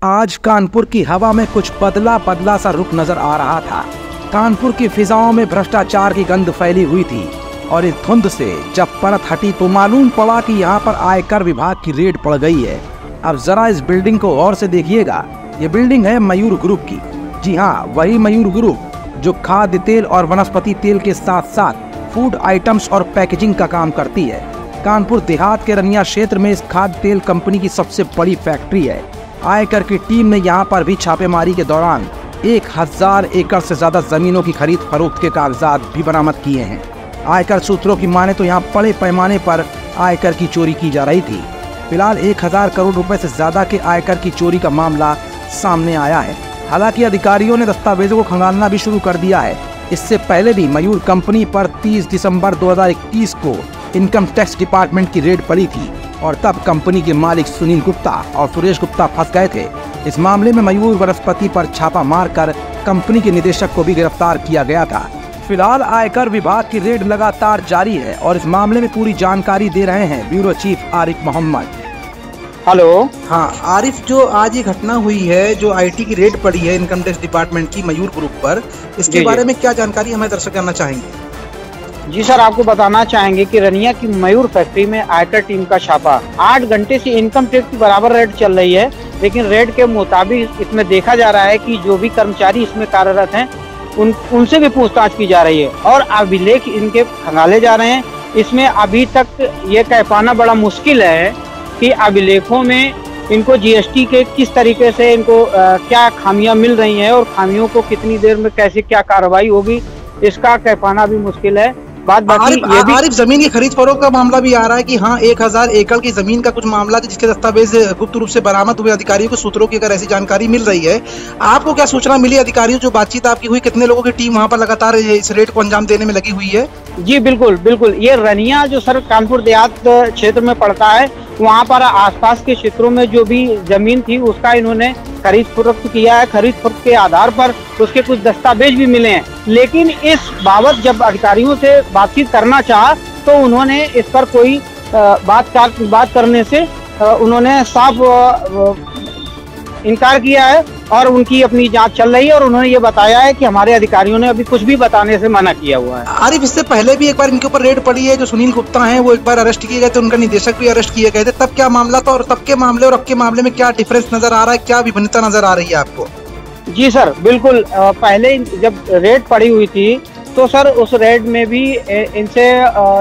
आज कानपुर की हवा में कुछ बदला बदला सा रुख नजर आ रहा था। कानपुर की फिजाओं में भ्रष्टाचार की गंध फैली हुई थी और इस धुंध से जब परत हटी तो मालूम पड़ा कि यहाँ पर आयकर विभाग की रेड पड़ गई है। अब जरा इस बिल्डिंग को गौर से देखिएगा। ये बिल्डिंग है मयूर ग्रुप की। जी हाँ, वही मयूर ग्रुप जो खाद्य तेल और वनस्पति तेल के साथ साथ फूड आइटम्स और पैकेजिंग का काम करती है। कानपुर देहात के रनिया क्षेत्र में इस खाद्य तेल कंपनी की सबसे बड़ी फैक्ट्री है। आयकर की टीम ने यहाँ पर भी छापेमारी के दौरान 1000 एकड़ से ज्यादा जमीनों की खरीद फरोख्त के कागजात भी बरामद किए हैं। आयकर सूत्रों की माने तो यहाँ बड़े पैमाने पर आयकर की चोरी की जा रही थी। फिलहाल 1000 करोड़ रुपए से ज्यादा के आयकर की चोरी का मामला सामने आया है। हालांकि अधिकारियों ने दस्तावेजों को खंगालना भी शुरू कर दिया है। इससे पहले भी मयूर कंपनी पर 30 दिसंबर 2021 को इनकम टैक्स डिपार्टमेंट की रेड पड़ी थी और तब कंपनी के मालिक सुनील गुप्ता और सुरेश गुप्ता फंस गए थे। इस मामले में मयूर वनस्पति पर छापा मारकर कंपनी के निदेशक को भी गिरफ्तार किया गया था। फिलहाल आयकर विभाग की रेड लगातार जारी है और इस मामले में पूरी जानकारी दे रहे हैं bureau chief Arif Mohammed. Hello. हाँ आरिफ, जो आज ये घटना हुई है, जो आईटी की रेड पड़ी है इनकम टैक्स डिपार्टमेंट की मयूर ग्रुप पर, इसके बारे में क्या जानकारी हमें दर्शक करना चाहेंगे? जी सर, आपको बताना चाहेंगे कि रनिया की मयूर फैक्ट्री में आयकर टीम का छापा 8 घंटे से इनकम टैक्स की बराबर रेड चल रही है। लेकिन रेड के मुताबिक इसमें देखा जा रहा है कि जो भी कर्मचारी इसमें कार्यरत हैं उनसे भी पूछताछ की जा रही है और अभिलेख इनके खंगाले जा रहे हैं। इसमें अभी तक ये कह पाना बड़ा मुश्किल है कि अभिलेखों में इनको जीएसटी के किस तरीके से इनको क्या खामियां मिल रही हैं और खामियों को कितनी देर में कैसे क्या कार्रवाई होगी, इसका कह पाना भी मुश्किल है। बात बाकी आरिफ, जमीन की खरीद फरोख्त का मामला भी आ रहा है कि हाँ 1000 एकड़ की जमीन का कुछ मामला था जिसके दस्तावेज गुप्त रूप से बरामद हुए। अधिकारियों के सूत्रों की अगर ऐसी जानकारी मिल रही है, आपको क्या सूचना मिली? अधिकारियों जो बातचीत आपकी हुई, कितने लोगों की टीम वहाँ पर लगातार इस रेड को अंजाम देने में लगी हुई है? जी बिल्कुल बिल्कुल, ये रनिया जो सर कानपुर देहात क्षेत्र में पड़ता है, वहाँ पर आसपास के क्षेत्रों में जो भी जमीन थी उसका इन्होंने खरीद फरोख्त किया है। खरीद फरोख्त के आधार पर उसके कुछ दस्तावेज भी मिले हैं। लेकिन इस बाबत जब अधिकारियों से बातचीत करना चाहा तो उन्होंने इस पर कोई बात करने से उन्होंने साफ इनकार किया है और उनकी अपनी जांच चल रही है और उन्होंने ये बताया है कि हमारे अधिकारियों ने अभी कुछ भी बताने से मना किया हुआ है। आरिफ, इससे पहले भी एक बार इनके ऊपर रेड पड़ी है। जो सुनील गुप्ता हैं वो एक बार अरेस्ट किए गए थे, उनका निदेशक भी अरेस्ट किए गए थे। तब क्या मामला था और तब के मामले और अब के मामले में क्या डिफरेंस नजर आ रहा है, क्या विभिन्नता नजर आ रही है आपको? जी सर बिल्कुल, पहले जब रेड पड़ी हुई थी तो सर उस रेड में भी इनसे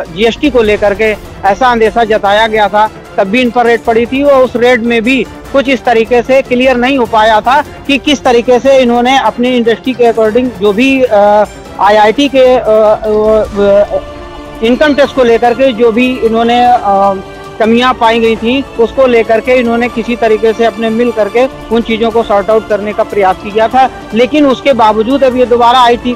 जीएसटी को लेकर के ऐसा अंदेशा जताया गया था, तब भी इन पर रेड पड़ी थी और उस रेड में भी कुछ इस तरीके से क्लियर नहीं हो पाया था कि किस तरीके से इन्होंने अपनी इंडस्ट्री के अकॉर्डिंग जो भी आईआईटी के इनकम टैक्स को लेकर के जो भी इन्होंने कमियां पाई गई थी उसको लेकर के इन्होंने किसी तरीके से अपने मिल करके उन चीजों को सॉर्ट आउट करने का प्रयास किया था। लेकिन उसके बावजूद अब ये दोबारा आईटी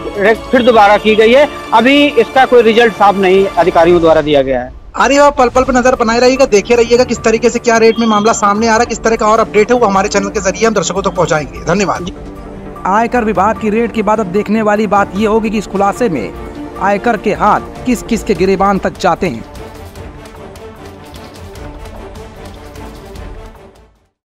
फिर दोबारा की गई है। अभी इसका कोई रिजल्ट साफ नहीं अधिकारियों द्वारा दिया गया है। अरे आप पल पल पर नजर बनाए रहिएगा, देखे रहिएगा किस तरीके से क्या रेट में मामला सामने आ रहा है, किस तरह का और अपडेट है वो हमारे चैनल के जरिए हम दर्शकों तक पहुंचाएंगे। धन्यवाद। आयकर विभाग की रेड के बाद अब देखने वाली बात ये होगी कि इस खुलासे में आयकर के हाथ किस किस के गिरेबान तक जाते हैं।